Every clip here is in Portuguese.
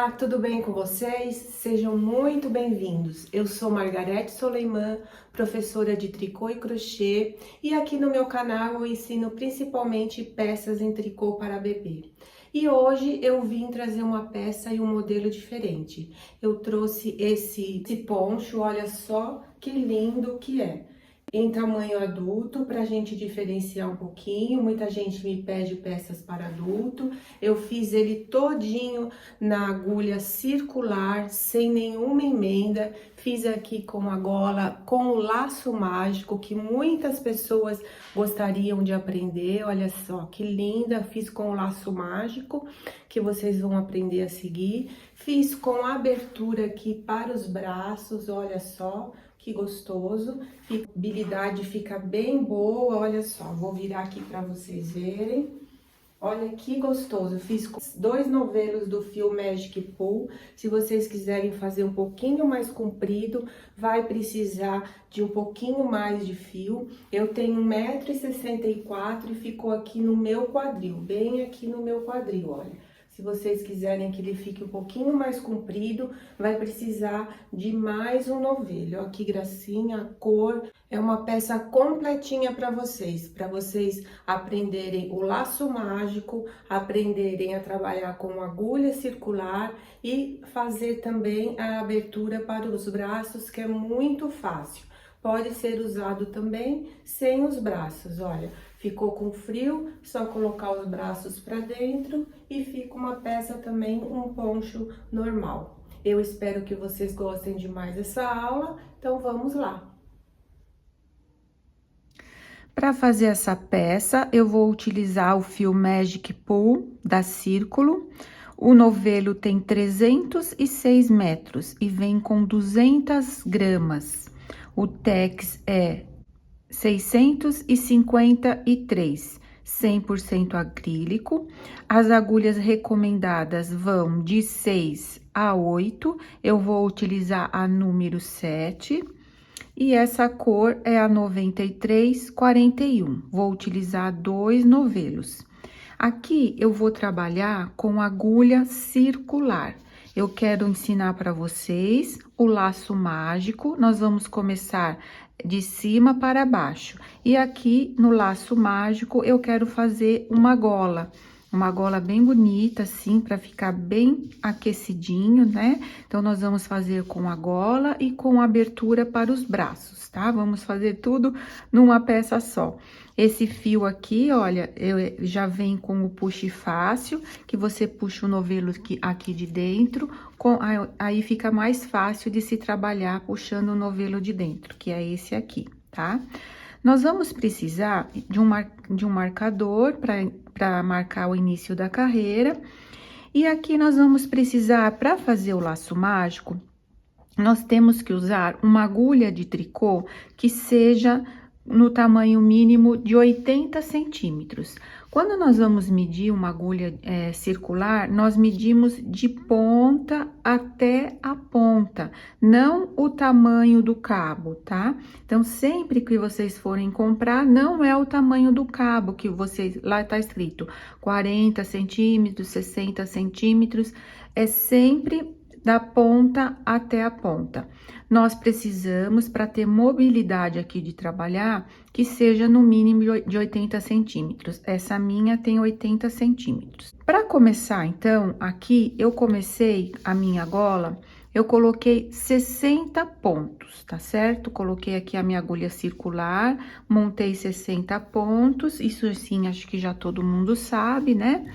Olá, tudo bem com vocês? Sejam muito bem-vindos. Eu sou Margarete Soleiman, professora de tricô e crochê, e aqui no meu canal eu ensino principalmente peças em tricô para bebê. E hoje eu vim trazer uma peça e um modelo diferente. Eu trouxe esse poncho, olha só que lindo que é. Em tamanho adulto, para a gente diferenciar um pouquinho. Muita gente me pede peças para adulto. Eu fiz ele todinho na agulha circular, sem nenhuma emenda. Fiz aqui com a gola, com o laço mágico, que muitas pessoas gostariam de aprender. Olha só que linda, fiz com o laço mágico, que vocês vão aprender a seguir. Fiz com abertura aqui para os braços, olha só. Que gostoso, a habilidade fica bem boa, olha só, vou virar aqui para vocês verem. Olha que gostoso, fiz com 2 novelos do fio Magic Pull. Se vocês quiserem fazer um pouquinho mais comprido, vai precisar de um pouquinho mais de fio. Eu tenho 1,64 m e ficou aqui no meu quadril, bem aqui no meu quadril, olha. Se vocês quiserem que ele fique um pouquinho mais comprido, vai precisar de mais um novelo. Olha que gracinha, a cor. É uma peça completinha para vocês aprenderem o laço mágico, aprenderem a trabalhar com agulha circular e fazer também a abertura para os braços, que é muito fácil. Pode ser usado também sem os braços, olha. Ficou com frio, só colocar os braços para dentro e fica uma peça também, um poncho normal. Eu espero que vocês gostem demais dessa aula, então vamos lá. Para fazer essa peça, eu vou utilizar o fio Magic Pull da Círculo. O novelo tem 306 metros e vem com 200 gramas. O tex é 653, 100% acrílico. As agulhas recomendadas vão de 6 a 8, eu vou utilizar a número 7. E essa cor é a 9341, vou utilizar 2 novelos. Aqui eu vou trabalhar com agulha circular. Eu quero ensinar para vocês o laço mágico. Nós vamos começar de cima para baixo. E aqui no laço mágico eu quero fazer uma gola bem bonita, assim, para ficar bem aquecidinho, né? Então, nós vamos fazer com a gola e com a abertura para os braços, tá? Vamos fazer tudo numa peça só. Esse fio aqui, olha, já vem com o puxe fácil, que você puxa o novelo aqui de dentro, aí fica mais fácil de se trabalhar puxando o novelo de dentro, que é esse aqui, tá? Nós vamos precisar de um marcador para marcar o início da carreira. E aqui nós vamos precisar, para fazer o laço mágico, nós temos que usar uma agulha de tricô que seja no tamanho mínimo de 80 centímetros. Quando nós vamos medir uma agulha circular, nós medimos de ponta até a ponta, não o tamanho do cabo, tá? Então, sempre que vocês forem comprar, não é o tamanho do cabo que vocês, lá tá escrito 40 centímetros, 60 centímetros, é sempre da ponta até a ponta. Nós precisamos, para ter mobilidade aqui de trabalhar, que seja no mínimo de 80 centímetros. Essa minha tem 80 centímetros. Para começar, então, aqui eu comecei a minha gola, eu coloquei 60 pontos, tá certo? Coloquei aqui a minha agulha circular, montei 60 pontos, isso assim, acho que já todo mundo sabe, né?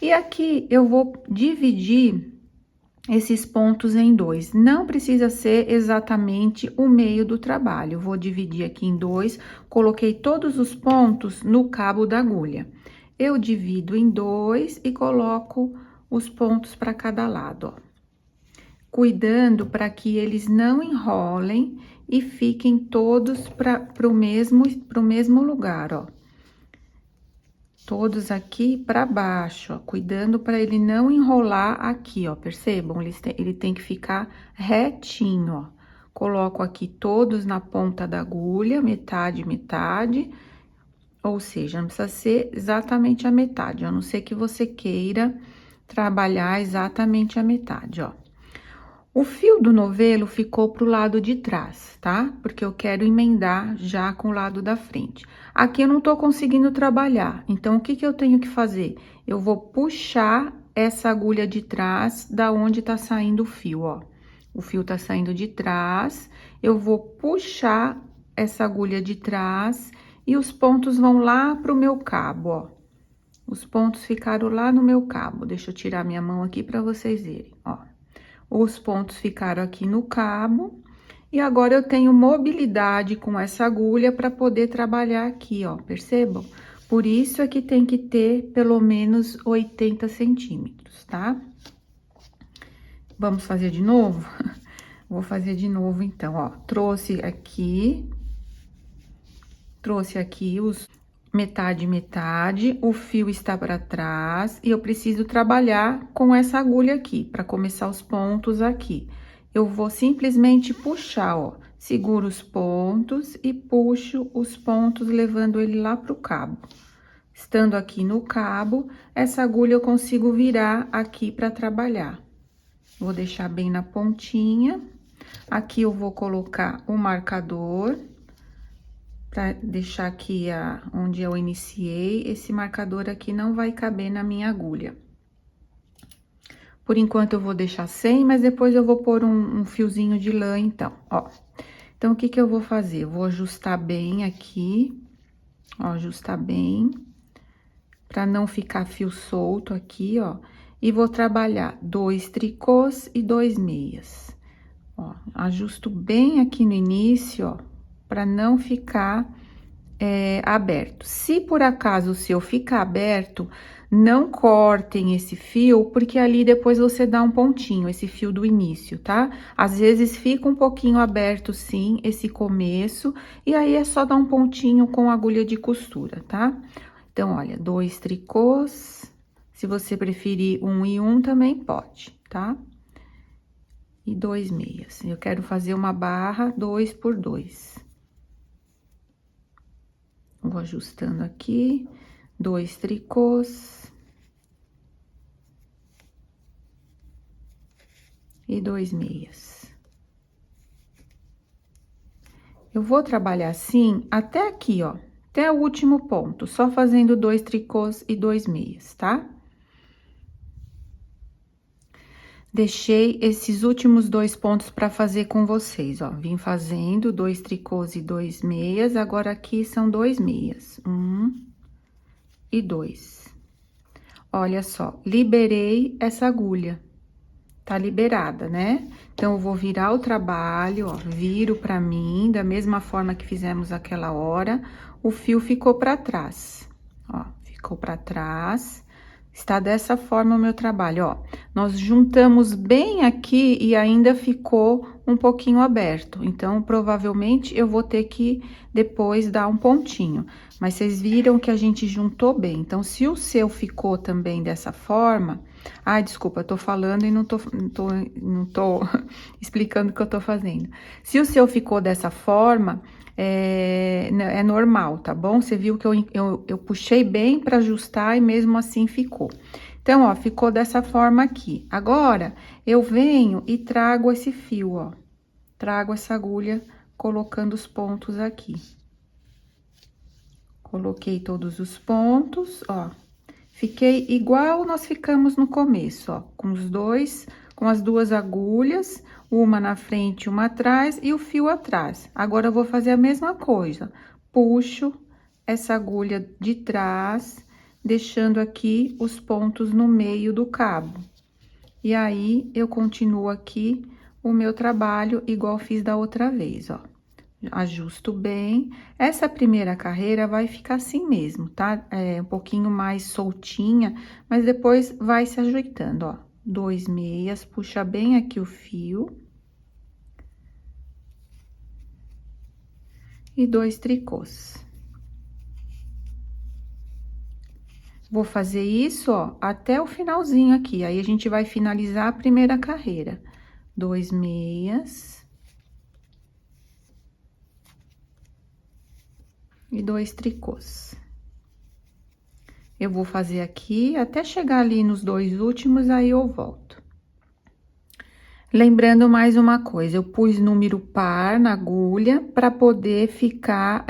E aqui eu vou dividir esses pontos em 2. Não precisa ser exatamente o meio do trabalho. Vou dividir aqui em 2, coloquei todos os pontos no cabo da agulha. Eu divido em 2 e coloco os pontos para cada lado, ó. Cuidando para que eles não enrolem e fiquem todos para o mesmo lugar, ó. Todos aqui para baixo, ó, cuidando para ele não enrolar aqui, ó, percebam? Ele tem que ficar retinho, ó. Coloco aqui todos na ponta da agulha, metade, metade, ou seja, não precisa ser exatamente a metade, a não ser que você queira trabalhar exatamente a metade, ó. O fio do novelo ficou pro lado de trás, tá? Porque eu quero emendar já com o lado da frente. Aqui eu não tô conseguindo trabalhar, então o que que eu tenho que fazer? Eu vou puxar essa agulha de trás da onde tá saindo o fio, ó. O fio tá saindo de trás, eu vou puxar essa agulha de trás e os pontos vão lá pro meu cabo, ó. Os pontos ficaram lá no meu cabo. Deixa eu tirar minha mão aqui pra vocês verem, ó. Os pontos ficaram aqui no cabo, e agora eu tenho mobilidade com essa agulha para poder trabalhar aqui, ó, percebam? Por isso é que tem que ter pelo menos 80 centímetros, tá? Vamos fazer de novo? Vou fazer de novo, então, ó. Trouxe aqui os metade, metade, o fio está para trás e eu preciso trabalhar com essa agulha aqui, para começar os pontos aqui. Eu vou simplesmente puxar, ó, seguro os pontos e puxo os pontos, levando ele lá pro cabo. Estando aqui no cabo, essa agulha eu consigo virar aqui para trabalhar. Vou deixar bem na pontinha. Aqui eu vou colocar o marcador, para deixar aqui onde eu iniciei. Esse marcador aqui não vai caber na minha agulha. Por enquanto eu vou deixar sem, mas depois eu vou pôr um fiozinho de lã, então, ó. Então, o que que eu vou fazer? Eu vou ajustar bem aqui, ó, ajustar bem, para não ficar fio solto aqui, ó. E vou trabalhar 2 tricôs e 2 meias. Ó, ajusto bem aqui no início, ó, para não ficar aberto. Se por acaso o seu ficar aberto, não cortem esse fio, porque ali depois você dá um pontinho, esse fio do início, tá? Às vezes fica um pouquinho aberto, sim, esse começo, e aí é só dar um pontinho com agulha de costura, tá? Então, olha, 2 tricôs, se você preferir 1 e 1 também pode, tá? E 2 meias. Eu quero fazer uma barra 2 por 2. Vou ajustando aqui, 2 tricôs. E 2 meias. Eu vou trabalhar assim até aqui, ó, até o último ponto, só fazendo 2 tricôs e 2 meias, tá? Deixei esses últimos 2 pontos para fazer com vocês, ó. Vim fazendo 2 tricôs e 2 meias, agora aqui são 2 meias. 1 e 2. Olha só, liberei essa agulha. Tá liberada, né? Então, eu vou virar o trabalho, ó, viro pra mim, da mesma forma que fizemos aquela hora, o fio ficou pra trás, ó, ficou pra trás. Está dessa forma o meu trabalho, ó. Nós juntamos bem aqui e ainda ficou um pouquinho aberto. Então, provavelmente, eu vou ter que depois dar um pontinho. Mas vocês viram que a gente juntou bem. Então, se o seu ficou também dessa forma... Ai, desculpa, eu tô falando e não tô explicando o que eu tô fazendo. Se o seu ficou dessa forma... É normal, tá bom? Você viu que eu puxei bem para ajustar e mesmo assim ficou. Então, ó, ficou dessa forma aqui. Agora, eu venho e trago esse fio, ó. Trago essa agulha colocando os pontos aqui. Coloquei todos os pontos, ó. Fiquei igual nós ficamos no começo, ó. Com as duas agulhas, uma na frente, uma atrás e o fio atrás. Agora, eu vou fazer a mesma coisa. Puxo essa agulha de trás, deixando aqui os pontos no meio do cabo. E aí, eu continuo aqui o meu trabalho igual fiz da outra vez, ó. Ajusto bem. Essa primeira carreira vai ficar assim mesmo, tá? Um pouquinho mais soltinha, mas depois vai se ajeitando, ó. 2 meias, puxa bem aqui o fio. E 2 tricôs. Vou fazer isso, ó, até o finalzinho aqui. Aí, a gente vai finalizar a primeira carreira. 2 meias. E 2 tricôs. Eu vou fazer aqui até chegar ali nos 2 últimos, aí eu volto. Lembrando mais uma coisa, eu pus número par na agulha para poder ficar,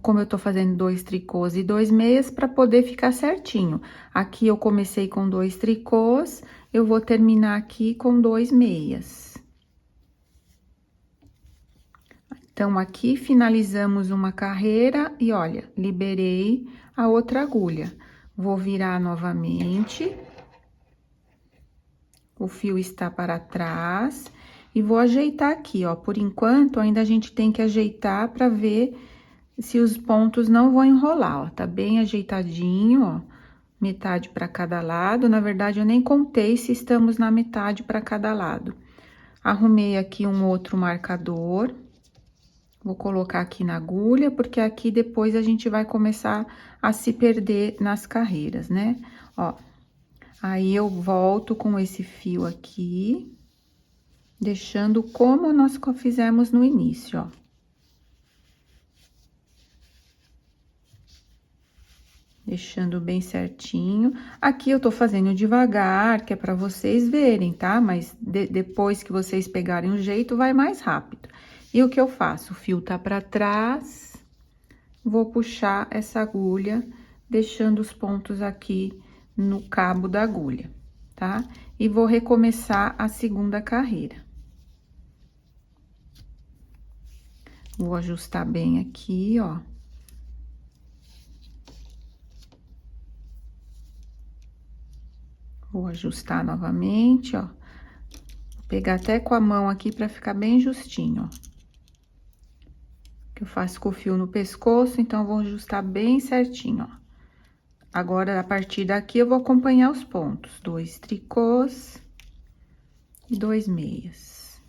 como eu tô fazendo 2 tricôs e 2 meias, para poder ficar certinho. Aqui eu comecei com 2 tricôs, eu vou terminar aqui com 2 meias. Então, aqui finalizamos uma carreira e olha, liberei a outra agulha. Vou virar novamente. O fio está para trás e vou ajeitar aqui, ó. Por enquanto, ainda a gente tem que ajeitar para ver se os pontos não vão enrolar, ó. Tá bem ajeitadinho, ó. Metade para cada lado. Na verdade, eu nem contei se estamos na metade para cada lado. Arrumei aqui um outro marcador. Vou colocar aqui na agulha, porque aqui depois a gente vai começar a se perder nas carreiras, né? Ó, aí eu volto com esse fio aqui, deixando como nós fizemos no início, ó. Deixando bem certinho. Aqui eu tô fazendo devagar, que é pra vocês verem, tá? Mas depois que vocês pegarem o jeito, vai mais rápido. E o que eu faço? O fio tá pra trás, vou puxar essa agulha, deixando os pontos aqui no cabo da agulha, tá? E vou recomeçar a segunda carreira. Vou ajustar bem aqui, ó. Vou ajustar novamente, ó. Vou pegar até com a mão aqui pra ficar bem justinho, ó. Que eu faço com o fio no pescoço, então, eu vou ajustar bem certinho, ó. Agora, a partir daqui, eu vou acompanhar os pontos. 2 tricôs e 2 meias.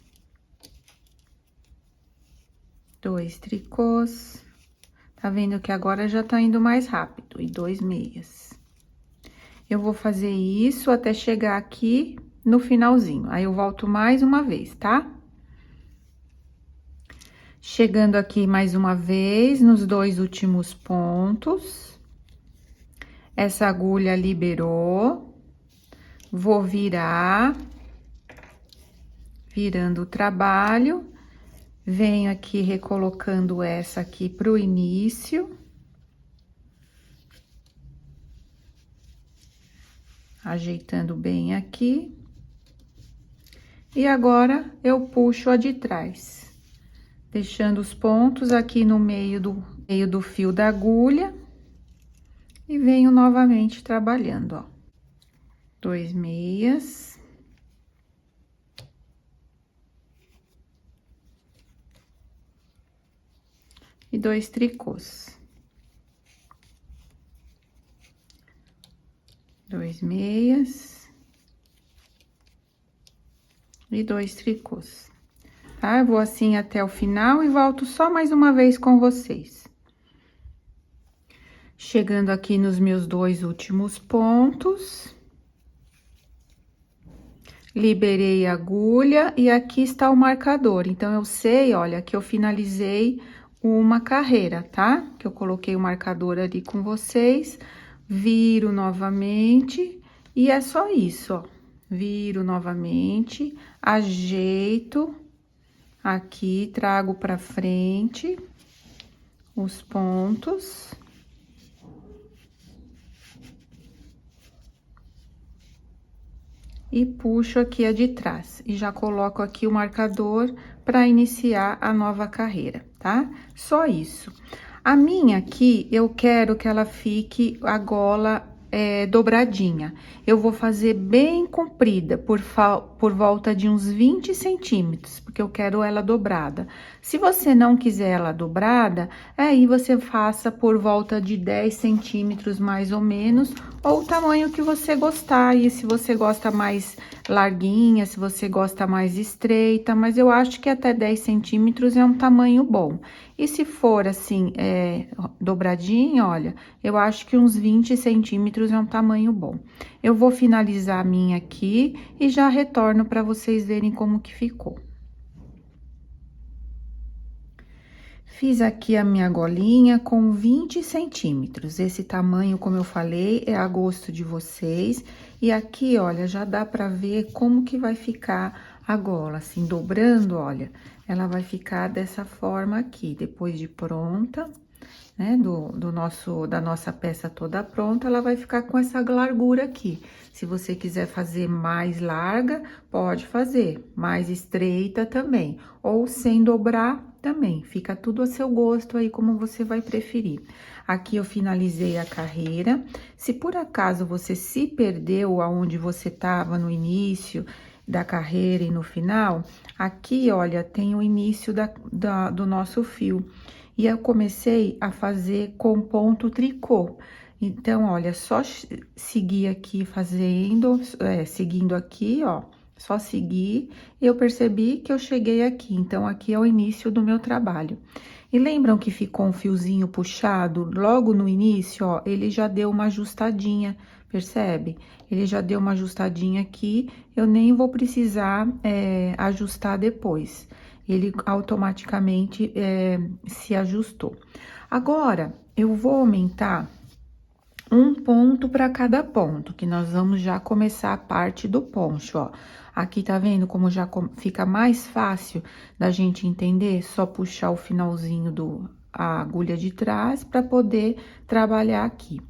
2 tricôs. Tá vendo que agora já tá indo mais rápido. E 2 meias. Eu vou fazer isso até chegar aqui no finalzinho. Aí, eu volto mais uma vez, tá? Chegando aqui mais uma vez, nos 2 últimos pontos. Essa agulha liberou. Vou virar. Virando o trabalho. Venho aqui recolocando essa aqui pro início. Ajeitando bem aqui. E agora, eu puxo a de trás. Deixando os pontos aqui no meio do fio da agulha. E venho novamente trabalhando, ó. 2 meias. E 2 tricôs. 2 meias. E 2 tricôs. Tá? Eu vou assim até o final e volto só mais uma vez com vocês. Chegando aqui nos meus 2 últimos pontos. Liberei a agulha e aqui está o marcador. Então, eu sei, olha, que eu finalizei uma carreira, tá? Que eu coloquei o marcador ali com vocês. Viro novamente e é só isso, ó. Viro novamente, ajeito. Aqui, trago pra frente os pontos. E puxo aqui a de trás. E já coloco aqui o marcador para iniciar a nova carreira, tá? Só isso. A minha aqui, eu quero que ela fique a gola dobradinha. Eu vou fazer bem comprida, por volta de uns 20 centímetros, porque eu quero ela dobrada. Se você não quiser ela dobrada, aí você faça por volta de 10 centímetros mais ou menos, ou o tamanho que você gostar. E se você gosta mais larguinha, se você gosta mais estreita, mas eu acho que até 10 centímetros é um tamanho bom. E se for assim, dobradinho, olha, eu acho que uns 20 centímetros é um tamanho bom. Eu vou finalizar a minha aqui e já retorno para vocês verem como que ficou. Fiz aqui a minha golinha com 20 centímetros. Esse tamanho, como eu falei, é a gosto de vocês. E aqui, olha, já dá pra ver como que vai ficar a gola. Assim, dobrando, olha, ela vai ficar dessa forma aqui. Depois de pronta, né, da nossa peça toda pronta, ela vai ficar com essa largura aqui. Se você quiser fazer mais larga, pode fazer, mais estreita também, ou sem dobrar também, fica tudo a seu gosto aí, como você vai preferir. Aqui eu finalizei a carreira. Se por acaso você se perdeu aonde você estava no início da carreira e no final, aqui, olha, tem o início do nosso fio. E eu comecei a fazer com ponto tricô. Então, olha, só seguir aqui fazendo, seguindo aqui, ó, só seguir, eu percebi que eu cheguei aqui. Então, aqui é o início do meu trabalho. E lembram que ficou um fiozinho puxado logo no início, ó, ele já deu uma ajustadinha, percebe? Ele já deu uma ajustadinha aqui, eu nem vou precisar ajustar depois. Ele automaticamente se ajustou. Agora, eu vou aumentar um ponto para cada ponto, que nós vamos já começar a parte do poncho, ó. Aqui tá vendo como já fica mais fácil da gente entender? Só puxar o finalzinho a agulha de trás para poder trabalhar aqui.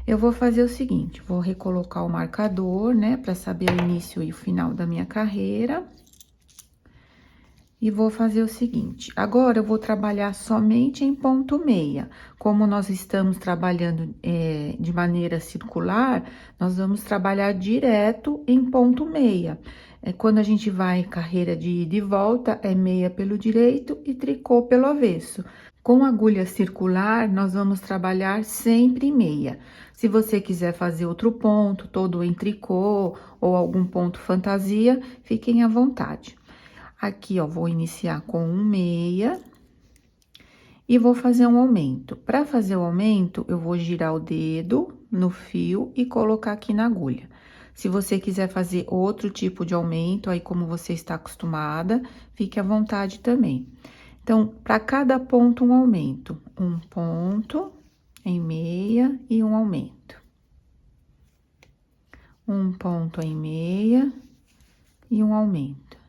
Eu vou fazer o seguinte, vou recolocar o marcador, né, para saber o início e o final da minha carreira. E vou fazer o seguinte, agora eu vou trabalhar somente em ponto meia. Como nós estamos trabalhando de maneira circular, nós vamos trabalhar direto em ponto meia. Quando a gente vai carreira de ida e volta, é meia pelo direito e tricô pelo avesso. Com agulha circular, nós vamos trabalhar sempre meia. Se você quiser fazer outro ponto, todo em tricô ou algum ponto fantasia, fiquem à vontade. Aqui, ó, vou iniciar com um meia e vou fazer um aumento. Para fazer o aumento, eu vou girar o dedo no fio e colocar aqui na agulha. Se você quiser fazer outro tipo de aumento, aí como você está acostumada, fique à vontade também. Então, para cada ponto, um aumento. Um ponto em meia e um aumento. Um ponto em meia e um aumento.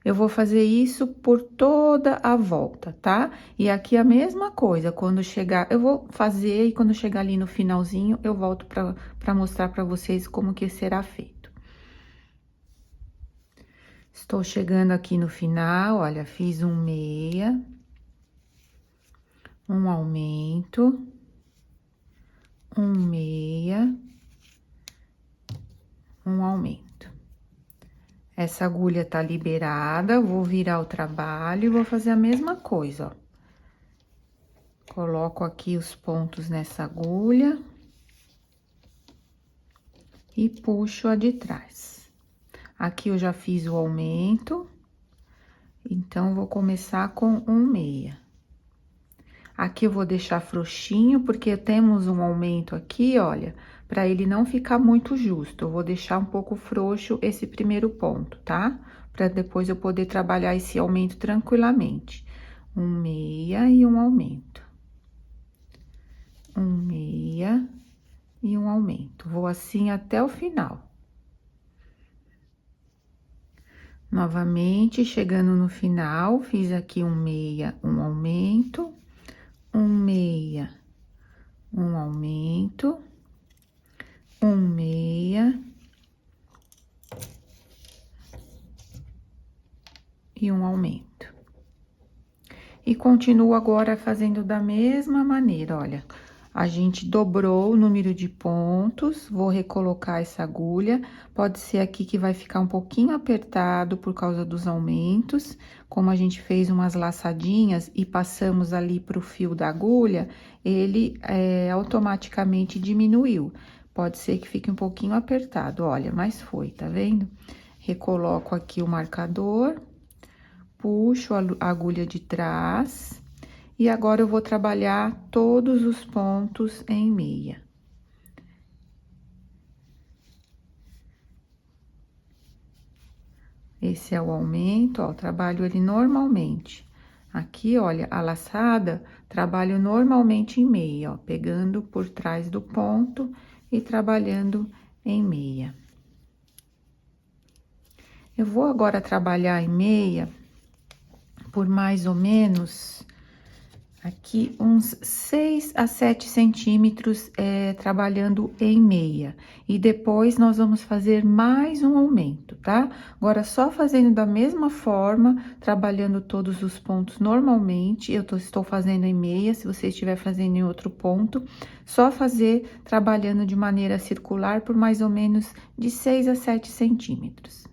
Eu vou fazer isso por toda a volta, tá? E aqui a mesma coisa, quando chegar, eu vou fazer e quando chegar ali no finalzinho, eu volto pra mostrar pra vocês como que será feito. Estou chegando aqui no final, olha, fiz um meia, um aumento, um meia, um aumento. Essa agulha tá liberada, vou virar o trabalho e vou fazer a mesma coisa, ó. Coloco aqui os pontos nessa agulha e puxo a de trás. Aqui eu já fiz o aumento, então vou começar com um meia. Aqui eu vou deixar frouxinho, porque temos um aumento aqui, olha, para ele não ficar muito justo. Eu vou deixar um pouco frouxo esse primeiro ponto, tá? Para depois eu poder trabalhar esse aumento tranquilamente. Um meia e um aumento. Um meia e um aumento. Vou assim até o final. Novamente, chegando no final, fiz aqui um meia, um aumento, um meia, um aumento, um meia e um aumento. E continuo agora fazendo da mesma maneira, olha. A gente dobrou o número de pontos, vou recolocar essa agulha. Pode ser aqui que vai ficar um pouquinho apertado por causa dos aumentos. Como a gente fez umas laçadinhas e passamos ali pro fio da agulha, ele automaticamente diminuiu. Pode ser que fique um pouquinho apertado, olha, mas foi, tá vendo? Recoloco aqui o marcador, puxo a agulha de trás. E agora eu vou trabalhar todos os pontos em meia. Esse é o aumento, ó, trabalho ele normalmente. Aqui, olha, a laçada, trabalho normalmente em meia, ó, pegando por trás do ponto e trabalhando em meia. Eu vou agora trabalhar em meia por mais ou menos aqui uns 6 a 7 centímetros, trabalhando em meia. E depois nós vamos fazer mais um aumento, tá? Agora, só fazendo da mesma forma, trabalhando todos os pontos normalmente, estou fazendo em meia, se você estiver fazendo em outro ponto, só fazer trabalhando de maneira circular por mais ou menos de 6 a 7 centímetros.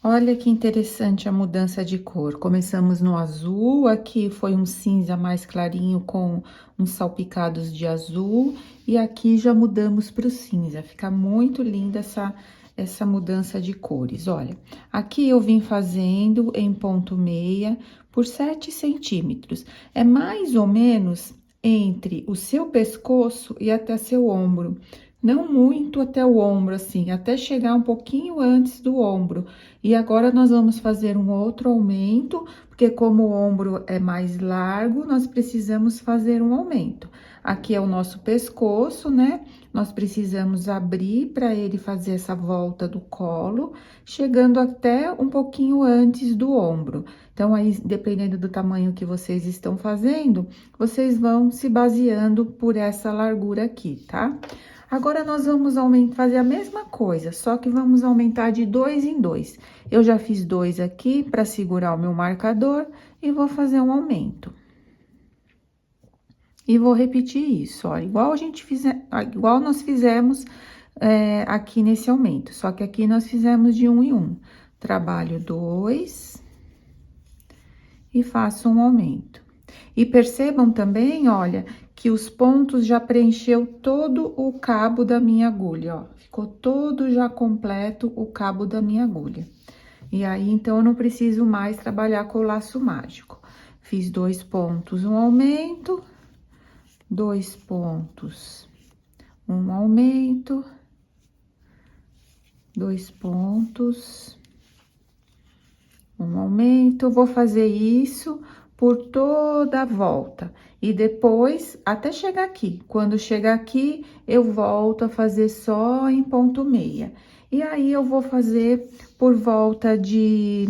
Olha que interessante a mudança de cor. Começamos no azul, aqui foi um cinza mais clarinho com uns salpicados de azul, e aqui já mudamos para o cinza. Fica muito linda essa mudança de cores. Olha, aqui eu vim fazendo em ponto meia por 7 centímetros. É mais ou menos entre o seu pescoço e até seu ombro. Não muito até o ombro, assim, até chegar um pouquinho antes do ombro. E agora, nós vamos fazer um outro aumento, porque como o ombro é mais largo, nós precisamos fazer um aumento. Aqui é o nosso pescoço, né? Nós precisamos abrir para ele fazer essa volta do colo, chegando até um pouquinho antes do ombro. Então, aí, dependendo do tamanho que vocês estão fazendo, vocês vão se baseando por essa largura aqui, tá? Agora, nós vamos fazer a mesma coisa, só que vamos aumentar de 2 em 2. Eu já fiz 2 aqui para segurar o meu marcador e vou fazer um aumento. E vou repetir isso, ó, igual nós fizemos aqui nesse aumento, só que aqui nós fizemos de 1 em 1. Trabalho 2 e faço um aumento. E percebam também, olha, que os pontos já preencheu todo o cabo da minha agulha, ó. Ficou todo já completo o cabo da minha agulha. E aí, então, eu não preciso mais trabalhar com o laço mágico. Fiz 2 pontos, um aumento, 2 pontos, um aumento, 2 pontos, um aumento. Eu vou fazer isso por toda a volta. E depois, até chegar aqui. Quando chegar aqui, eu volto a fazer só em ponto meia. E aí, eu vou fazer por volta de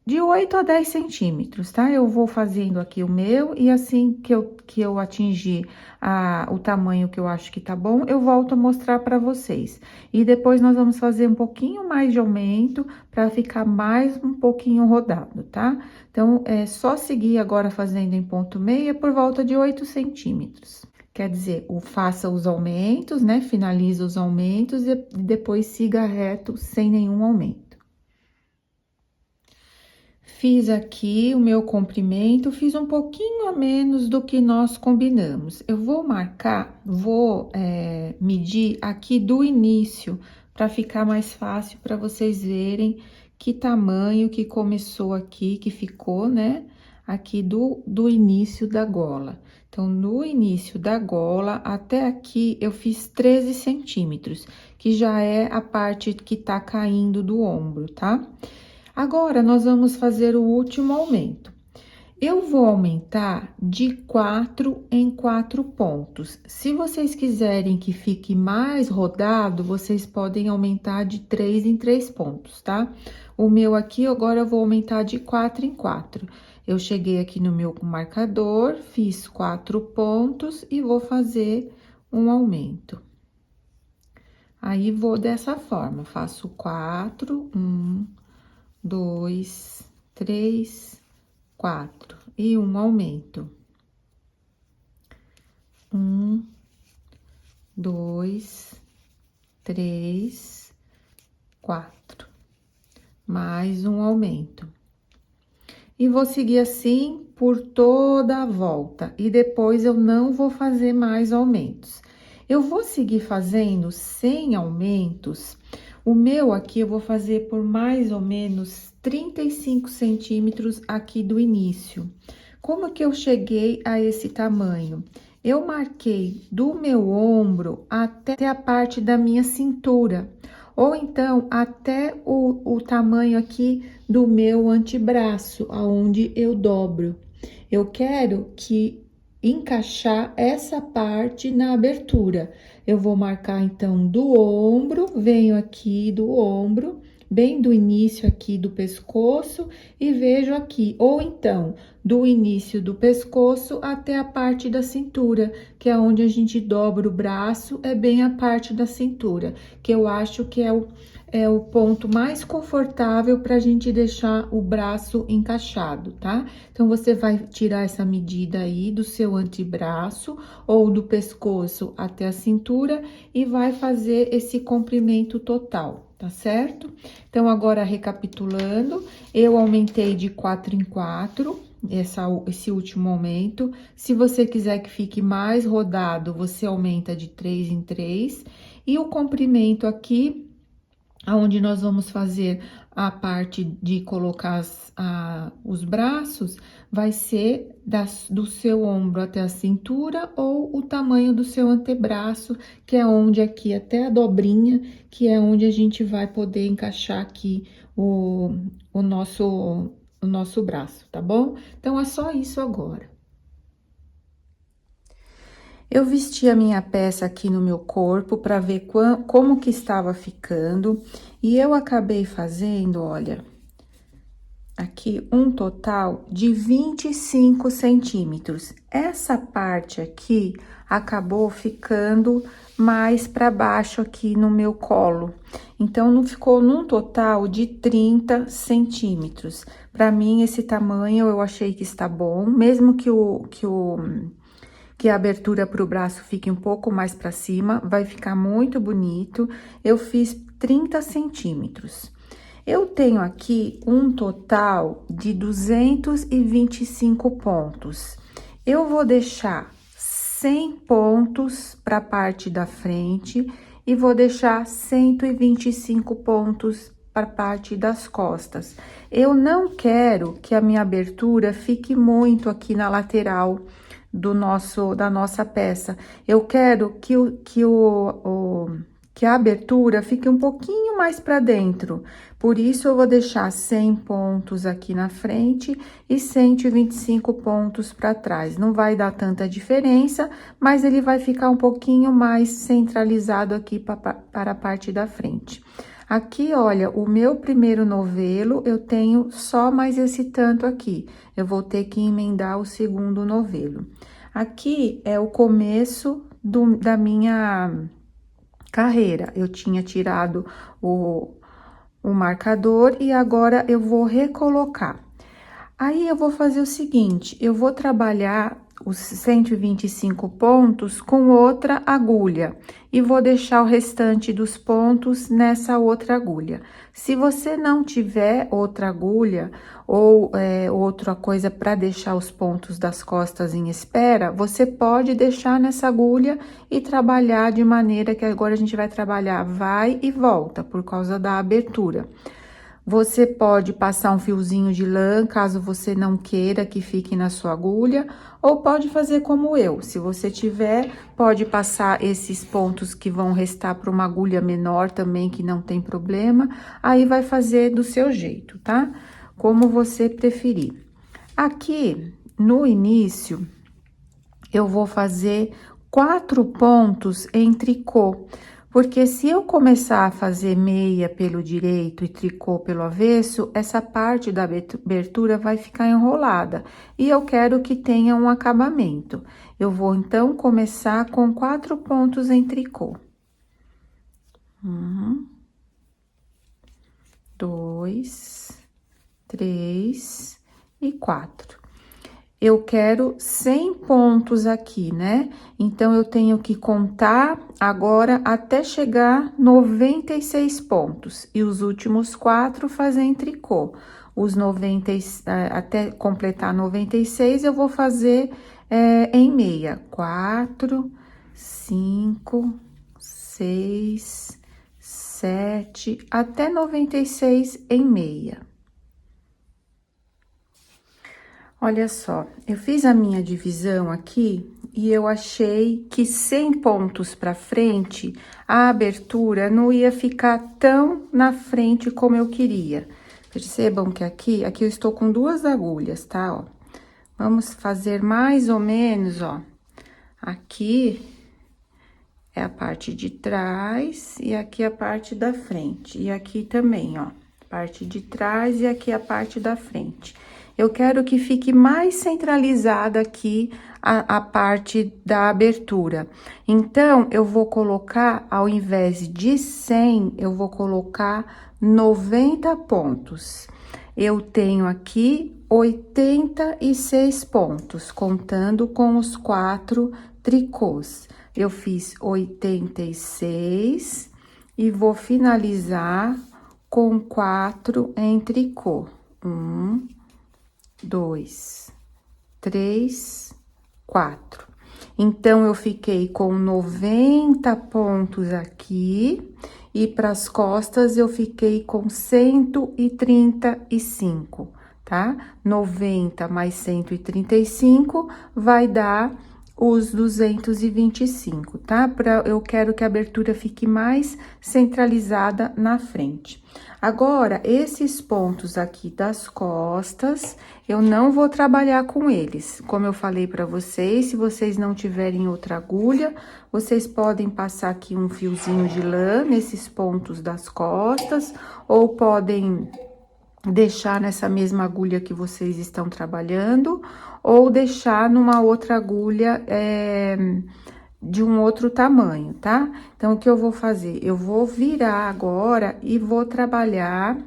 8 a 10 centímetros, tá? Eu vou fazendo aqui o meu, e assim que eu atingir o tamanho que eu acho que tá bom, eu volto a mostrar pra vocês. E depois, nós vamos fazer um pouquinho mais de aumento, pra ficar mais um pouquinho rodado, tá? Então, é só seguir agora fazendo em ponto meia por volta de 8 centímetros. Quer dizer, faça os aumentos, né? Finaliza os aumentos e depois siga reto sem nenhum aumento. Fiz aqui o meu comprimento, fiz um pouquinho a menos do que nós combinamos. Eu vou marcar, medir aqui do início, para ficar mais fácil para vocês verem que tamanho que começou aqui, que ficou, né? Aqui do início da gola. Então, no início da gola, até aqui, eu fiz 13 centímetros, que já é a parte que tá caindo do ombro, tá? Agora, nós vamos fazer o último aumento. Eu vou aumentar de 4 em 4 pontos. Se vocês quiserem que fique mais rodado, vocês podem aumentar de 3 em 3 pontos, tá? O meu aqui, agora, eu vou aumentar de 4 em 4. Eu cheguei aqui no meu marcador, fiz 4 pontos e vou fazer um aumento. Aí, vou dessa forma, faço 4, 1... 2, 3, 4 e um aumento. 1, 2, 3, 4. Mais um aumento. E vou seguir assim por toda a volta. E depois eu não vou fazer mais aumentos. Eu vou seguir fazendo sem aumentos. O meu aqui eu vou fazer por mais ou menos 35 centímetros aqui do início. Como que eu cheguei a esse tamanho? Eu marquei do meu ombro até a parte da minha cintura. ou então até o tamanho aqui do meu antebraço, aonde eu dobro. Eu quero que encaixar essa parte na abertura. Eu vou marcar então do ombro, venho aqui do ombro, bem do início aqui do pescoço e vejo aqui, ou então do início do pescoço até a parte da cintura, que é onde a gente dobra o braço, é bem a parte da cintura, que eu acho que é o ponto mais confortável para a gente deixar o braço encaixado, tá? Então, você vai tirar essa medida aí do seu antebraço ou do pescoço até a cintura e vai fazer esse comprimento total, tá certo? Então, agora recapitulando, eu aumentei de 4 em 4, esse último aumento. Se você quiser que fique mais rodado, você aumenta de 3 em 3. E o comprimento aqui, aonde nós vamos fazer a parte de colocar os braços, vai ser do seu ombro até a cintura ou o tamanho do seu antebraço, que é onde aqui até a dobrinha, que é onde a gente vai poder encaixar aqui o nosso braço, tá bom? Então, é só isso agora. Eu vesti a minha peça aqui no meu corpo para ver como que estava ficando. E eu acabei fazendo, olha, aqui um total de 25 centímetros. Essa parte aqui acabou ficando mais para baixo aqui no meu colo. Então, não ficou num total de 30 centímetros. Para mim, esse tamanho eu achei que está bom, mesmo que a abertura para o braço fique um pouco mais para cima, vai ficar muito bonito. Eu fiz 30 centímetros. Eu tenho aqui um total de 225 pontos. Eu vou deixar 100 pontos para a parte da frente e vou deixar 125 pontos para a parte das costas. Eu não quero que a minha abertura fique muito aqui na lateral da nossa peça. Eu quero que a abertura fique um pouquinho mais para dentro. Por isso, eu vou deixar 100 pontos aqui na frente e 125 pontos para trás. Não vai dar tanta diferença, mas ele vai ficar um pouquinho mais centralizado aqui para a parte da frente. Aqui, olha, o meu primeiro novelo, eu tenho só mais esse tanto aqui. Eu vou ter que emendar o segundo novelo. Aqui é o começo da minha carreira. Eu tinha tirado o marcador e agora eu vou recolocar. Aí, eu vou fazer o seguinte, eu vou trabalhar os 125 pontos com outra agulha e vou deixar o restante dos pontos nessa outra agulha. Se você não tiver outra agulha ou outra coisa para deixar os pontos das costas em espera, você pode deixar nessa agulha e trabalhar de maneira que agora a gente vai trabalhar vai e volta por causa da abertura. Você pode passar um fiozinho de lã, caso você não queira que fique na sua agulha, ou pode fazer como eu. Se você tiver, pode passar esses pontos que vão restar para uma agulha menor também, que não tem problema. Aí, vai fazer do seu jeito, tá? Como você preferir. Aqui, no início, eu vou fazer 4 pontos em tricô. Porque se eu começar a fazer meia pelo direito e tricô pelo avesso, essa parte da abertura vai ficar enrolada. E eu quero que tenha um acabamento. Eu vou, então, começar com 4 pontos em tricô. 1, 2, 3 e 4. Eu quero 100 pontos aqui, né? Então, eu tenho que contar agora até chegar 96 pontos. E os últimos 4 fazer em tricô. Até completar 96, eu vou fazer em meia. 4, 5, 6, 7, até 96 em meia. Olha só, eu fiz a minha divisão aqui e eu achei que 100 pontos pra frente, a abertura não ia ficar tão na frente como eu queria. Percebam que aqui eu estou com 2 agulhas, tá, ó. Vamos fazer mais ou menos, ó. Aqui é a parte de trás e aqui a parte da frente. E aqui também, ó, parte de trás e aqui a parte da frente. Eu quero que fique mais centralizada aqui a parte da abertura. Então, eu vou colocar, ao invés de 100, eu vou colocar 90 pontos. Eu tenho aqui 86 pontos, contando com os 4 tricôs. Eu fiz 86 e vou finalizar com 4 em tricô. 1, 2, 3, 4. Então, eu fiquei com 90 pontos aqui e para as costas eu fiquei com 135, tá? 90 mais 135 vai dar os 225, tá? Eu quero que a abertura fique mais centralizada na frente. Agora, esses pontos aqui das costas, eu não vou trabalhar com eles. Como eu falei pra vocês, se vocês não tiverem outra agulha, vocês podem passar aqui um fiozinho de lã nesses pontos das costas, ou podem deixar nessa mesma agulha que vocês estão trabalhando, ou deixar numa outra agulha de um outro tamanho, tá? Então, o que eu vou fazer? Eu vou virar agora e vou trabalhar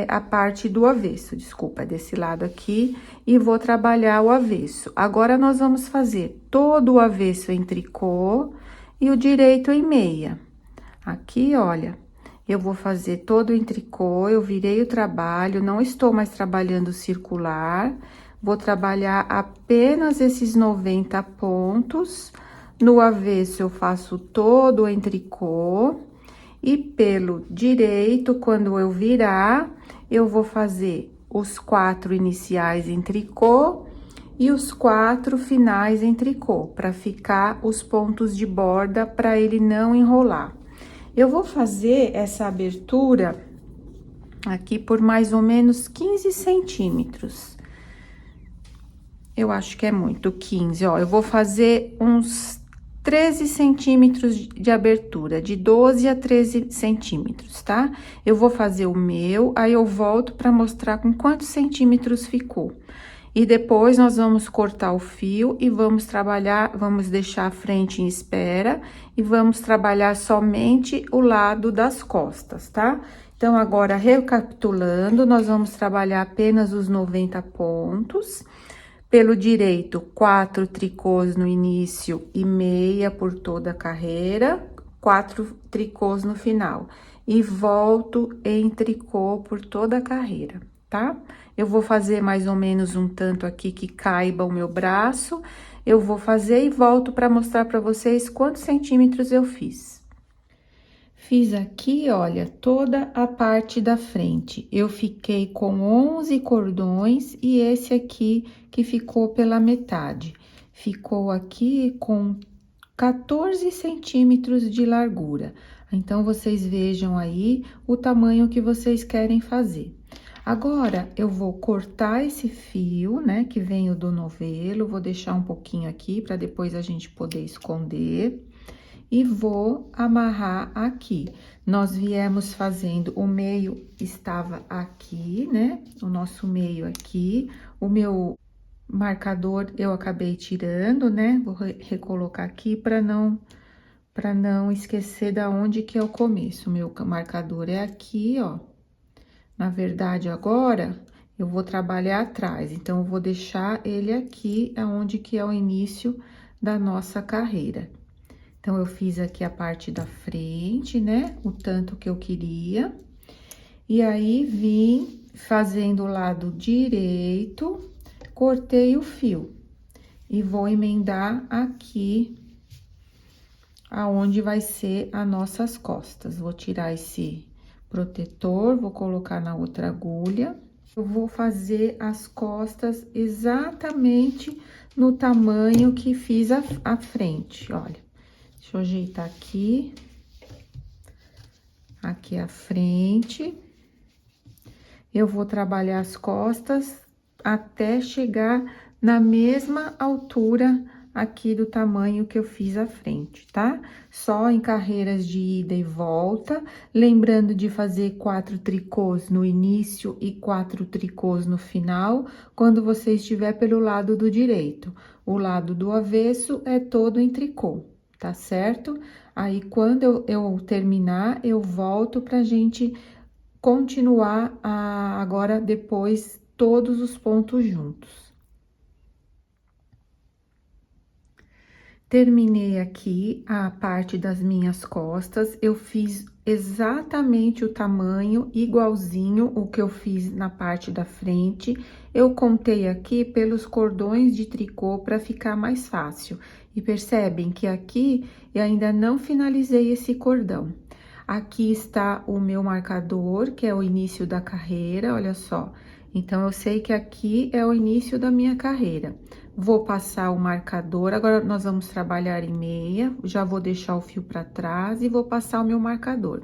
a parte do avesso, desculpa, desse lado aqui, e vou trabalhar o avesso. Agora, nós vamos fazer todo o avesso em tricô e o direito em meia. Aqui, olha, eu vou fazer todo em tricô, eu virei o trabalho, não estou mais trabalhando circular, vou trabalhar apenas esses 90 pontos. No avesso, eu faço todo em tricô. E pelo direito, quando eu virar, eu vou fazer os 4 iniciais em tricô e os 4 finais em tricô, para ficar os pontos de borda, para ele não enrolar. Eu vou fazer essa abertura aqui por mais ou menos 15 centímetros. Eu acho que é muito, 15, ó. Eu vou fazer uns 13 centímetros de abertura, de 12 a 13 centímetros, tá? Eu vou fazer o meu, aí eu volto pra mostrar com quantos centímetros ficou. E depois, nós vamos cortar o fio e vamos trabalhar, vamos deixar a frente em espera e vamos trabalhar somente o lado das costas, tá? Então, agora, recapitulando, nós vamos trabalhar apenas os 90 pontos. Pelo direito, 4 tricôs no início e meia por toda a carreira, 4 tricôs no final. E volto em tricô por toda a carreira, tá? Eu vou fazer mais ou menos um tanto aqui que caiba o meu braço. Eu vou fazer e volto para mostrar para vocês quantos centímetros eu fiz. Fiz aqui, olha, toda a parte da frente. Eu fiquei com 11 cordões e esse aqui que ficou pela metade. Ficou aqui com 14 centímetros de largura. Então, vocês vejam aí o tamanho que vocês querem fazer. Agora, eu vou cortar esse fio, né, que vem do novelo, vou deixar um pouquinho aqui para depois a gente poder esconder. E vou amarrar aqui. Nós viemos fazendo, o meio estava aqui, né? O nosso meio aqui. O meu marcador eu acabei tirando, né? Vou recolocar aqui para não esquecer da onde que é o começo. O meu marcador é aqui, ó. Na verdade, agora, eu vou trabalhar atrás. Então, eu vou deixar ele aqui, aonde que é o início da nossa carreira. Então, eu fiz aqui a parte da frente, né? O tanto que eu queria. E aí, vim fazendo o lado direito, cortei o fio. E vou emendar aqui, aonde vai ser as nossas costas. Vou tirar esse protetor, vou colocar na outra agulha. Eu vou fazer as costas exatamente no tamanho que fiz a frente, olha. Deixa eu ajeitar aqui. Aqui a frente. Eu vou trabalhar as costas até chegar na mesma altura aqui do tamanho que eu fiz a frente, tá? Só em carreiras de ida e volta, lembrando de fazer 4 tricôs no início e 4 tricôs no final, quando você estiver pelo lado do direito. O lado do avesso é todo em tricô, tá certo? Aí, quando eu terminar, eu volto pra gente continuar agora depois todos os pontos juntos. Terminei aqui a parte das minhas costas, eu fiz exatamente o tamanho igualzinho o que eu fiz na parte da frente. Eu contei aqui pelos cordões de tricô para ficar mais fácil. E percebem que aqui eu ainda não finalizei esse cordão. Aqui está o meu marcador, que é o início da carreira, olha só. Então, eu sei que aqui é o início da minha carreira. Vou passar o marcador, agora nós vamos trabalhar em meia, já vou deixar o fio para trás e vou passar o meu marcador.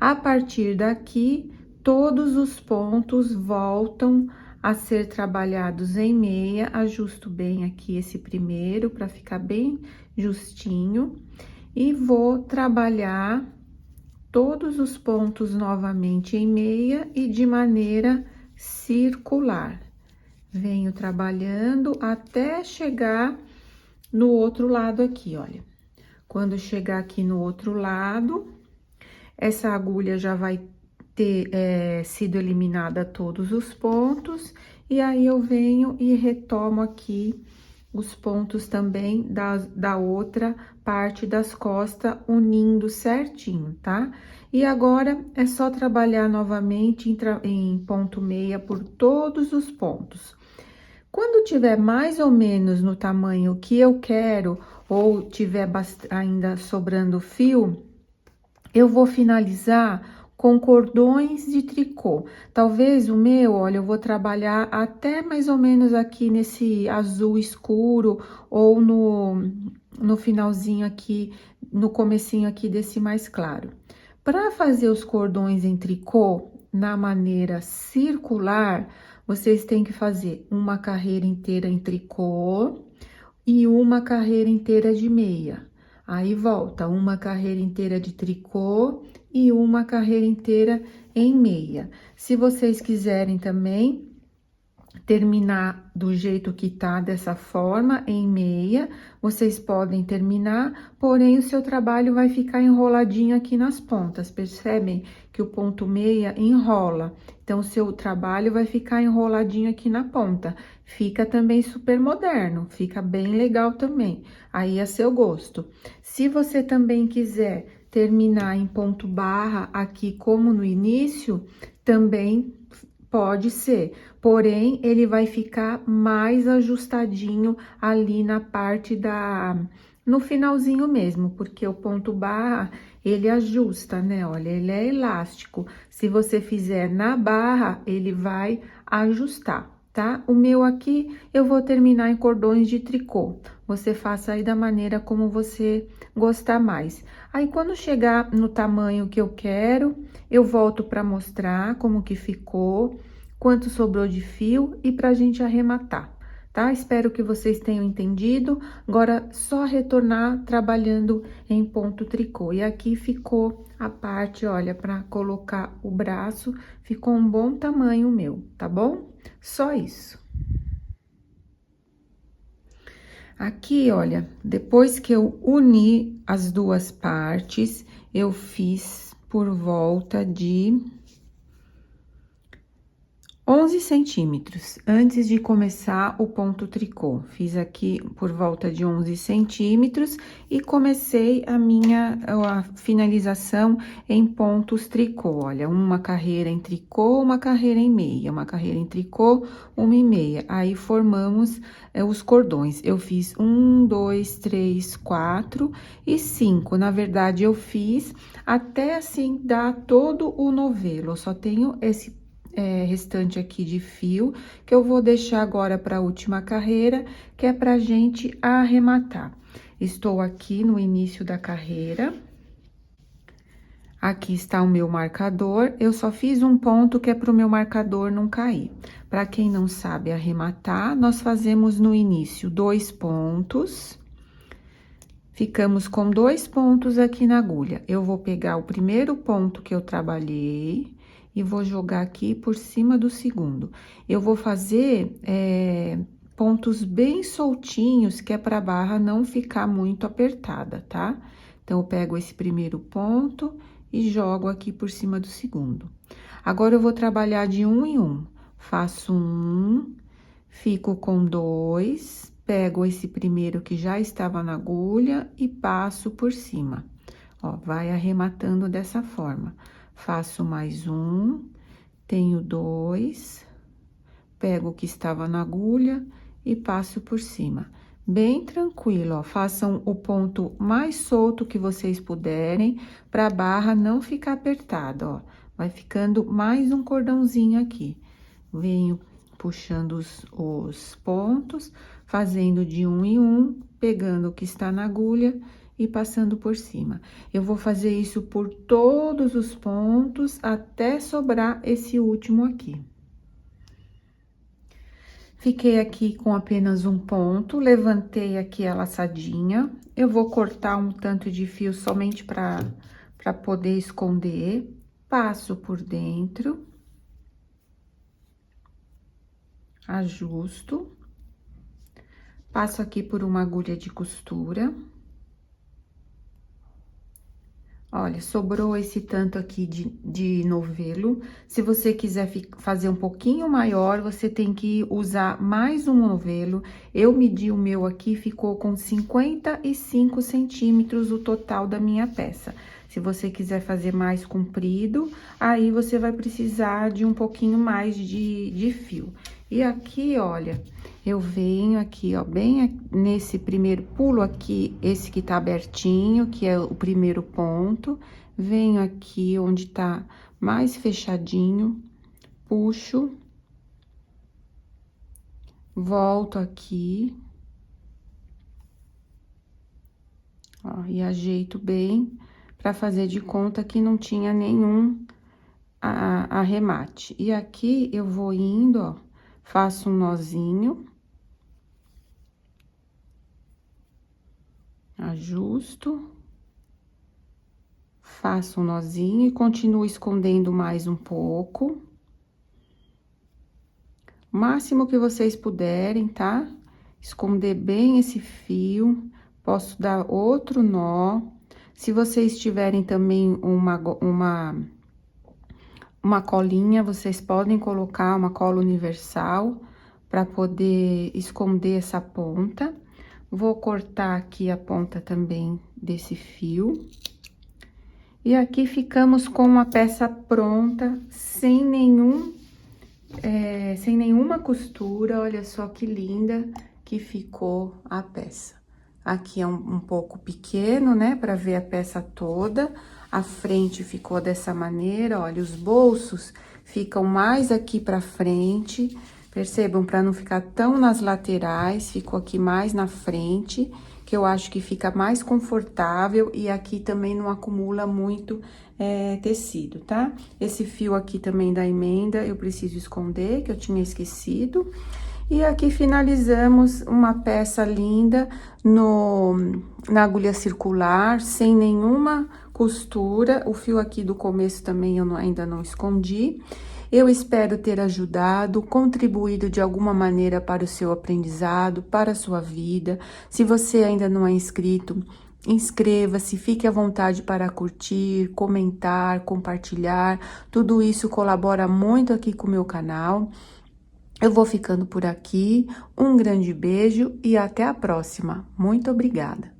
A partir daqui, todos os pontos voltam a ser trabalhados em meia, ajusto bem aqui esse primeiro para ficar bem justinho e vou trabalhar todos os pontos novamente em meia e de maneira circular. Venho trabalhando até chegar no outro lado aqui, olha. Quando chegar aqui no outro lado, essa agulha já vai ter sido eliminada todos os pontos, e aí eu venho e retomo aqui os pontos também da outra parte das costas, unindo certinho, tá? E agora, é só trabalhar novamente em ponto meia por todos os pontos. Quando tiver mais ou menos no tamanho que eu quero, ou tiver ainda sobrando fio, eu vou finalizar com cordões de tricô. Talvez o meu, olha, eu vou trabalhar até mais ou menos aqui nesse azul escuro, ou no finalzinho aqui, no comecinho aqui desse mais claro. Para fazer os cordões em tricô, na maneira circular, vocês têm que fazer uma carreira inteira em tricô e uma carreira inteira de meia. Aí, volta uma carreira inteira de tricô e uma carreira inteira em meia. Se vocês quiserem também terminar do jeito que tá, dessa forma, em meia, vocês podem terminar, porém, o seu trabalho vai ficar enroladinho aqui nas pontas, percebem? Que o ponto meia enrola, então, o seu trabalho vai ficar enroladinho aqui na ponta. Fica também super moderno, fica bem legal também, aí é seu gosto. Se você também quiser terminar em ponto barra aqui como no início, também pode ser, porém, ele vai ficar mais ajustadinho ali na parte no finalzinho mesmo, porque o ponto barra, ele ajusta, né? Olha, ele é elástico. Se você fizer na barra, ele vai ajustar, tá? O meu aqui, eu vou terminar em cordões de tricô. Você faça aí da maneira como você gostar mais. Aí, quando chegar no tamanho que eu quero, eu volto para mostrar como que ficou, quanto sobrou de fio e pra gente arrematar, tá? Espero que vocês tenham entendido. Agora, só retornar trabalhando em ponto tricô. E aqui ficou a parte, olha, para colocar o braço, ficou um bom tamanho meu, tá bom? Só isso. Aqui, olha, depois que eu uni as duas partes, eu fiz por volta de 11 centímetros, antes de começar o ponto tricô. Fiz aqui por volta de 11 centímetros e comecei a finalização em pontos tricô. Olha, uma carreira em tricô, uma carreira em meia, uma carreira em tricô, uma em meia. Aí, formamos os cordões. Eu fiz 1, 2, 3, 4 e 5. Na verdade, eu fiz até assim dar todo o novelo. Eu só tenho restante aqui de fio, que eu vou deixar agora para a última carreira, que é pra gente arrematar. Estou aqui no início da carreira. Aqui está o meu marcador, eu só fiz um ponto que é para o meu marcador não cair. Para quem não sabe arrematar, nós fazemos no início 2 pontos, ficamos com 2 pontos aqui na agulha. Eu vou pegar o primeiro ponto que eu trabalhei e vou jogar aqui por cima do segundo. Eu vou fazer pontos bem soltinhos, que é para a barra não ficar muito apertada, tá? Então, eu pego esse primeiro ponto e jogo aqui por cima do segundo. Agora, eu vou trabalhar de 1 em 1. Faço 1, fico com 2, pego esse primeiro que já estava na agulha e passo por cima. Ó, vai arrematando dessa forma. Faço mais 1, tenho 2, pego o que estava na agulha e passo por cima. Bem tranquilo, ó, façam o ponto mais solto que vocês puderem, para a barra não ficar apertada, ó. Vai ficando mais um cordãozinho aqui. Venho puxando os pontos, fazendo de 1 em 1, pegando o que está na agulha e passando por cima. Eu vou fazer isso por todos os pontos, até sobrar esse último aqui. Fiquei aqui com apenas um ponto, levantei aqui a laçadinha. Eu vou cortar um tanto de fio somente para poder esconder. Passo por dentro. Ajusto. Passo aqui por uma agulha de costura. Olha, sobrou esse tanto aqui de novelo. Se você quiser fazer um pouquinho maior, você tem que usar mais um novelo. Eu medi o meu aqui, ficou com 55 centímetros o total da minha peça. Se você quiser fazer mais comprido, aí você vai precisar de um pouquinho mais de fio. E aqui, olha, eu venho aqui, ó, bem nesse primeiro pulo aqui, esse que tá abertinho, que é o primeiro ponto. Venho aqui onde tá mais fechadinho, puxo. Volto aqui. Ó, e ajeito bem, pra fazer de conta que não tinha nenhum arremate. E aqui eu vou indo, ó, faço um nozinho. Ajusto, faço um nozinho e continuo escondendo mais um pouco. O máximo que vocês puderem, tá? Esconder bem esse fio. Posso dar outro nó. Se vocês tiverem também uma colinha, vocês podem colocar uma cola universal para poder esconder essa ponta. Vou cortar aqui a ponta também desse fio. E aqui ficamos com uma peça pronta, sem nenhuma costura. Olha só que linda que ficou a peça. Aqui é um pouco pequeno, né, para ver a peça toda. A frente ficou dessa maneira, olha, os bolsos ficam mais aqui pra frente. Percebam, para não ficar tão nas laterais, ficou aqui mais na frente, que eu acho que fica mais confortável e aqui também não acumula muito tecido, tá? Esse fio aqui também da emenda eu preciso esconder, que eu tinha esquecido. E aqui finalizamos uma peça linda na agulha circular, sem nenhuma costura. O fio aqui do começo também eu ainda não escondi. Eu espero ter ajudado, contribuído de alguma maneira para o seu aprendizado, para a sua vida. Se você ainda não é inscrito, inscreva-se, fique à vontade para curtir, comentar, compartilhar. Tudo isso colabora muito aqui com o meu canal. Eu vou ficando por aqui. Um grande beijo e até a próxima. Muito obrigada!